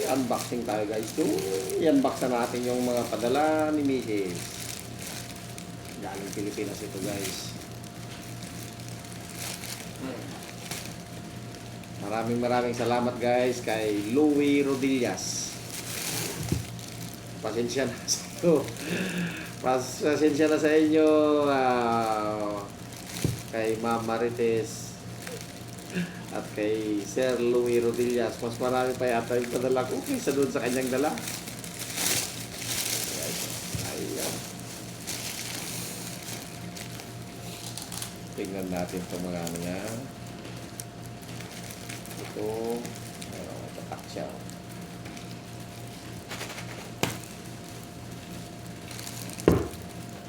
Unboxing tayo guys. So, i-unbox na natin yung mga padala ni Mrs. Galing Pilipinas ito guys. Maraming salamat guys kay Louie Rodillas. Pasensya na sa inyo. Pasensya na sa inyo. Kay Ma'am Marites at kay Sir Louie Rodillas. Mas marami pa yata yung padala ko kaysa doon sa kanyang dala. Ayan. Tingnan natin itong mga ano niya. Ito, tatak siya.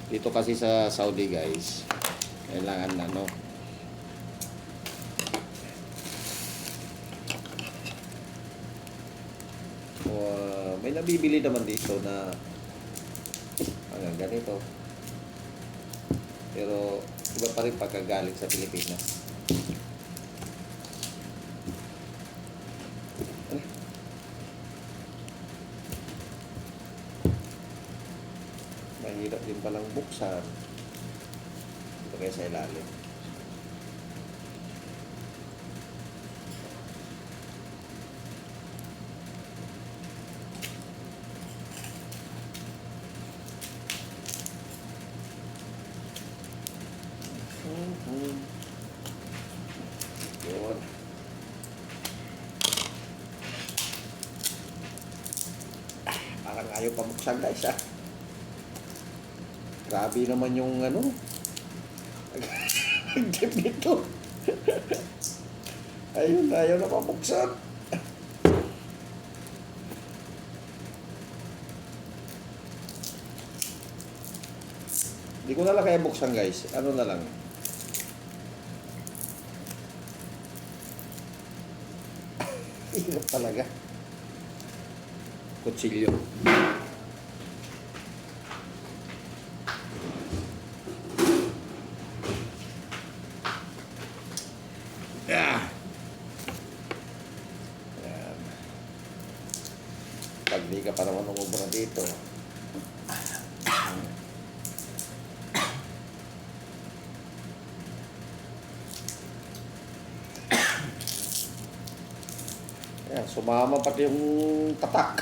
Dito kasi sa Saudi guys, kailangan na may nabibili naman dito na hanggang ganito. Pero iba pa rin pagkagaling sa Pilipinas. Mahirap din palang buksan. Ito kaya sa ilalim. Yun. Parang ayaw pa buksan guys Grabe naman yung Nag-tip nito. Ayun, ayaw na mabuksan. Hindi ko na lang kaya buksan guys. Ano na lang. Hirap talaga. Kutsilyo. Yan. Pag di ka pa naman umubra dito. Yan, sumama pati yung tatak.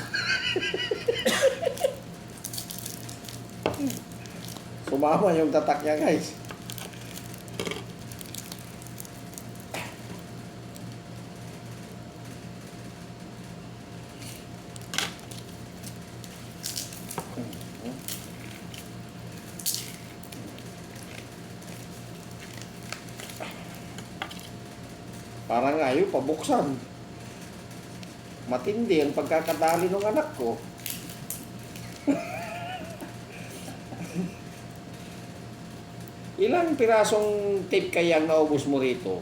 Sumama yung tatak niya guys. Parang ayaw pabuksan. Matindi ang pagkakadali ng anak ko. Ilang pirasong tape kaya ang naubos mo rito?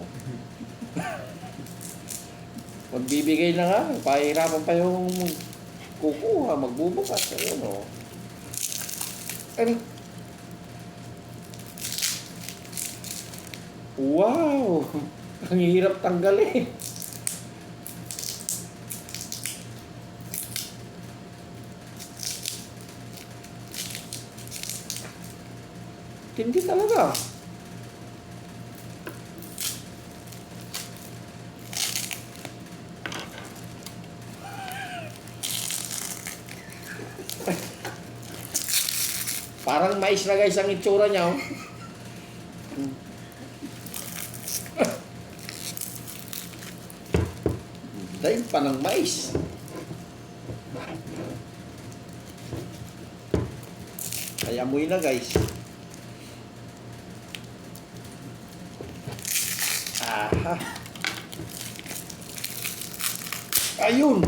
Magbibigay na nga, pahirapan pa yung kukuha, magbubukas. Wow! Ang hirap tanggalin. Hindi talaga. Parang mais na guys ang itsura niya. Dahil pa ng mais. Ay amoy na guys. Aha. Ayun.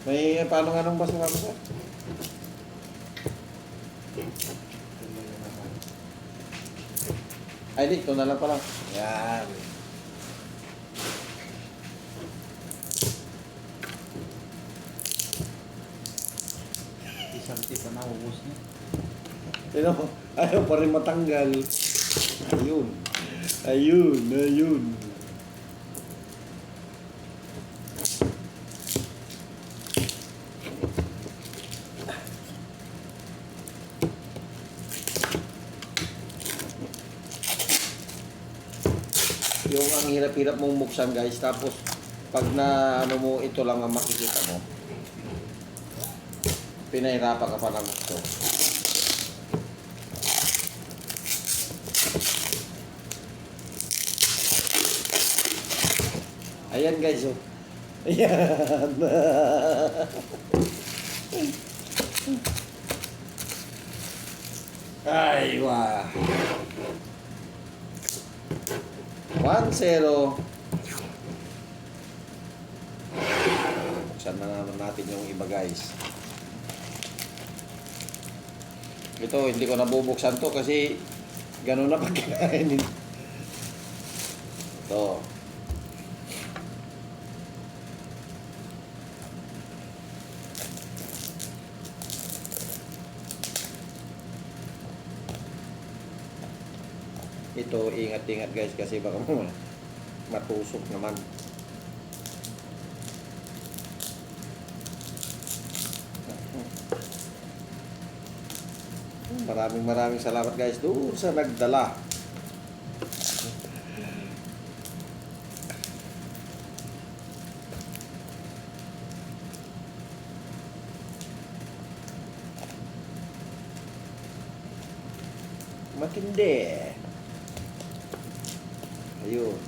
May paano nga nung basa? Ay, dito na lang pala. Yan. Isang tip na naubos niya. Ayaw pa rin matanggal. Ayun. Ayun. Yung ang hirap-hirap mong buksan guys, tapos pag na ano mo, ito lang ang makikita mo. Pinahirapan ka pa ng gusto. Ayan guys, oh. Ayan. Ay, wah. 1-0. Buksan na naman natin yung iba guys. Ito, hindi ko nabubuksan to kasi gano'n na pagkainin. Ito. Ito, ingat-ingat guys kasi baka matusok naman. Maraming salamat guys doon sa nagdala. Matindi. Ayun.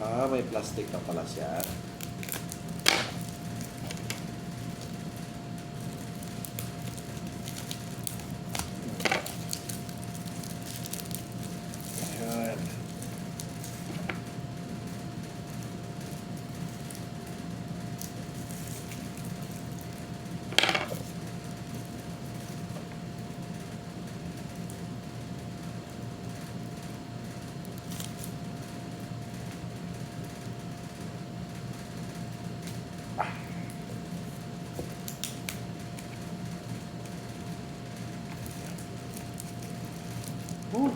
Ah, may plastic na pala siya. Ayan. Whew.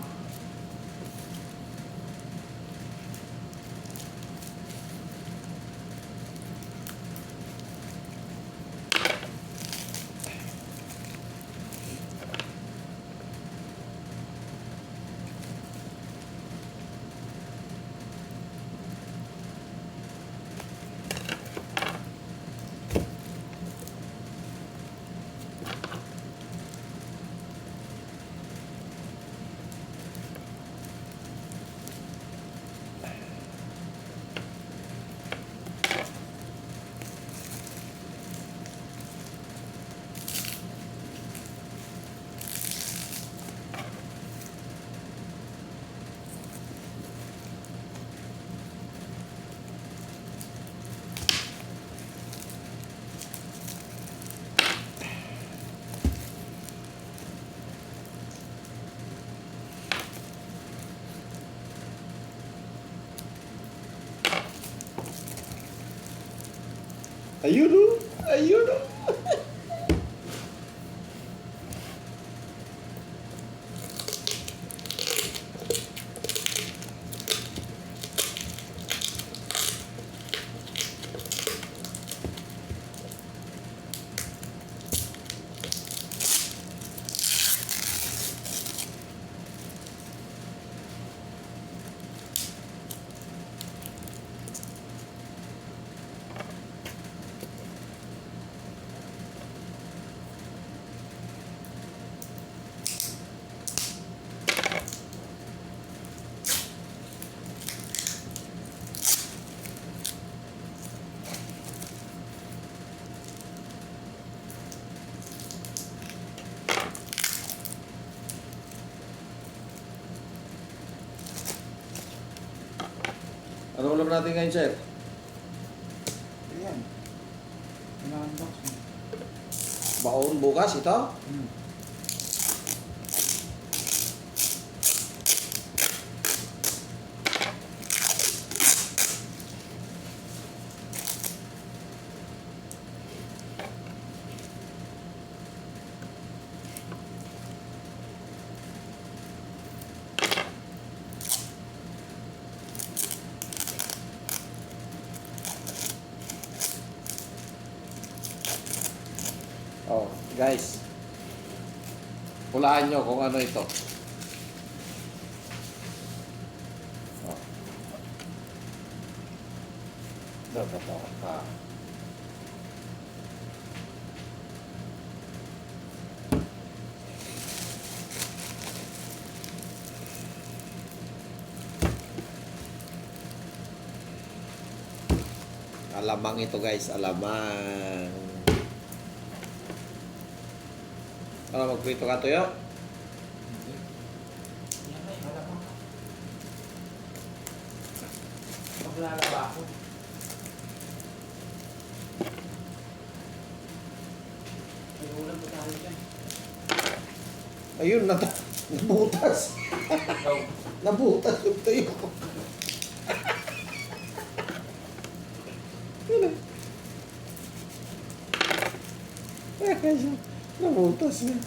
Ayun o! Ayun o! Ano ulam natin ngayon, sir? Ayan. Ina-unbox mo. Baon bukas ito? Guys, hulaan nyo kung ano ito. Oh. Dapat ka. Alamang ito guys, alamang. Ano, magprito ka tuyo? Hindi. Yan ay, malamang ka. Maglalaba ako. May ulam pa tayo dyan. Ayun, nabutas. Ikaw. Nabutas yung tuyo ko. Yun na. Nabutas na. Yun na.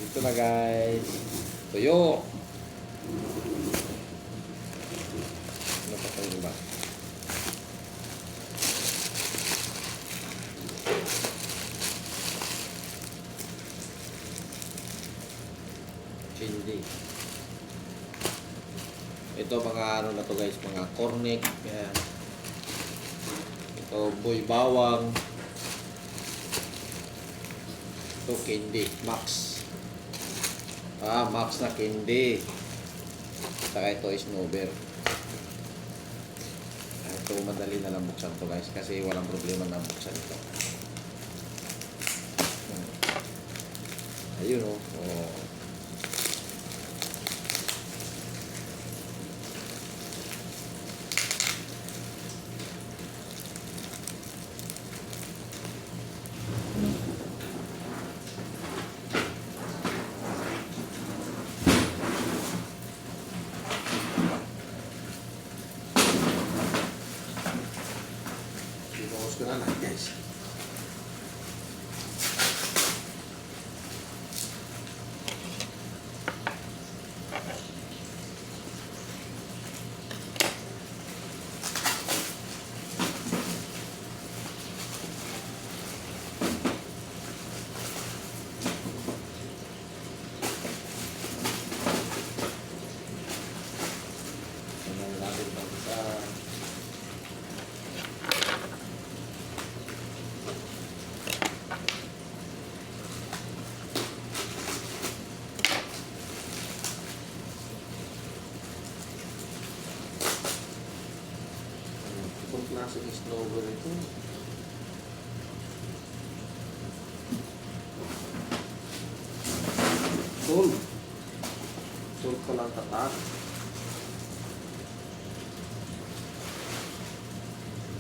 Ito na guys. Tuyo. Ano pa tayo ba? Hindi. Ito mga ano na to guys, mga cornic. Yan. Ito boy bawang. Ito candy, Max. Max na candy. Saka ito is Snover. Ito madali na lang buksan to guys kasi walang problema na buksan ito. Ayun oh. Oh. Ibuhos ko na lang guys. Tingnan natin ito sa itong klaseng Snover ito. Salt. Salt pa lang tatak.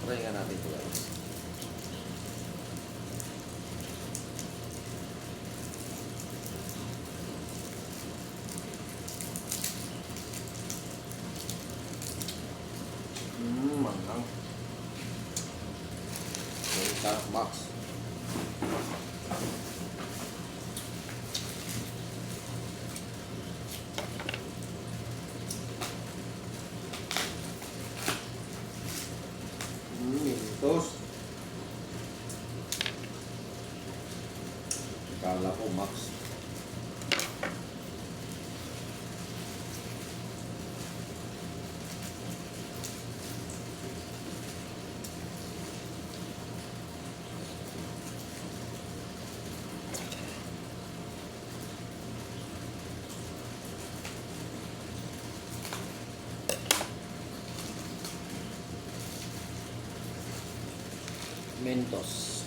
Try nga natin ito guys. Manghang. Ito Max. Mentos. Kala ko Max. Mentos.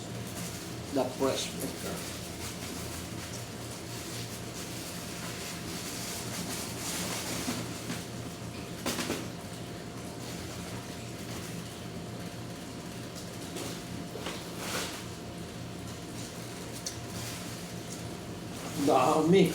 The fresh maker. Dami.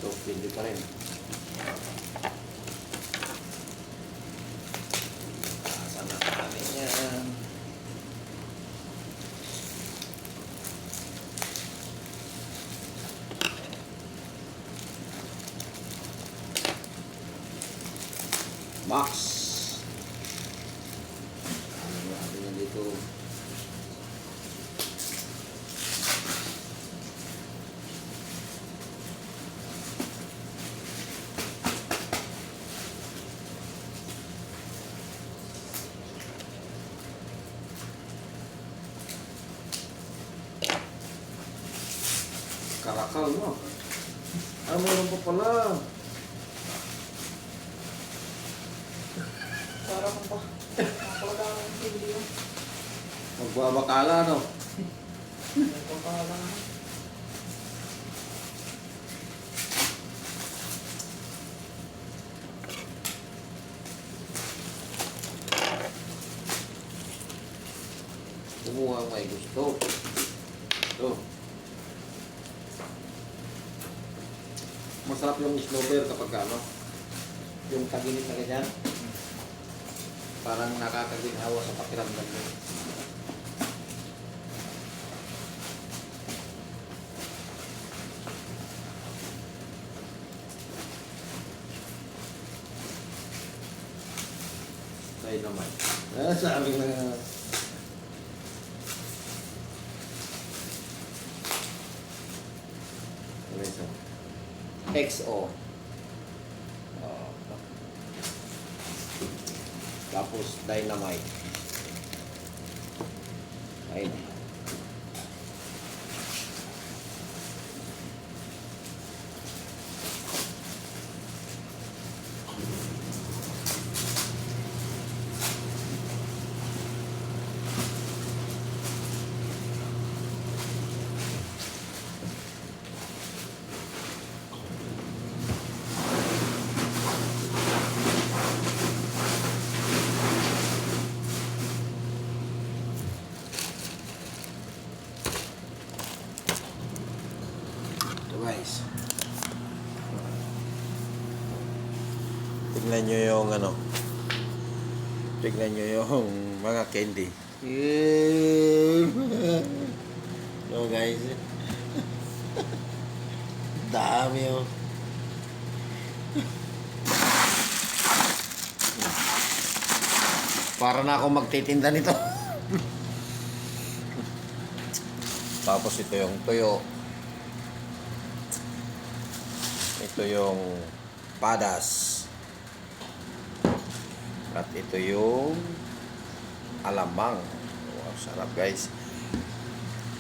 So, pwede pa rin. Saan na natin yan? Box. Ano natin yan dito? Karakal mo. Ah, meron pa pala. Para kung pa. Nakapagod ako ng hindi yun. Magbabakala, no? Nagpapala naman. Kumuha ang may gusto. Ito. Masarap yung snowbird kapag ano, yung taginit na ganyan. Parang nakakaginhawa sa pakiramdam mo. Dahil naman. Sabi na nga. XO. Tapos dynamite. Ayun. Guys, tignan nyo yung ano, tignan nyo yung mga candy. So guys, dami oh. Para na ako magtitinda nito. Tapos ito yung tuyo. Ito yung padas. At ito yung alamang. Wow, sarap guys.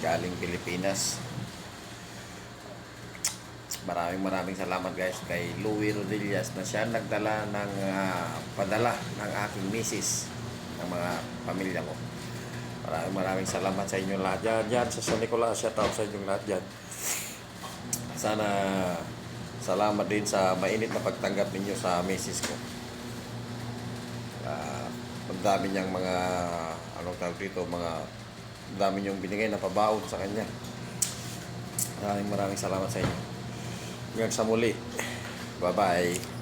Galing Pilipinas. Maraming salamat guys kay Louie Rodillas na siya nagdala ng padala ng aking misis, ng mga pamilya ko. Maraming salamat sa inyo lahat dyan sa San Nicolas. Shout out sa inyong lahat dyan. Sana salamat din sa mainit na pagtanggap ninyo sa misis ko. Ang dami niyang mga anong tawag dito, ang dami niyong binigay na pabaon sa kanya. Maraming salamat sa inyo. Hanggang sa muli. Bye-bye.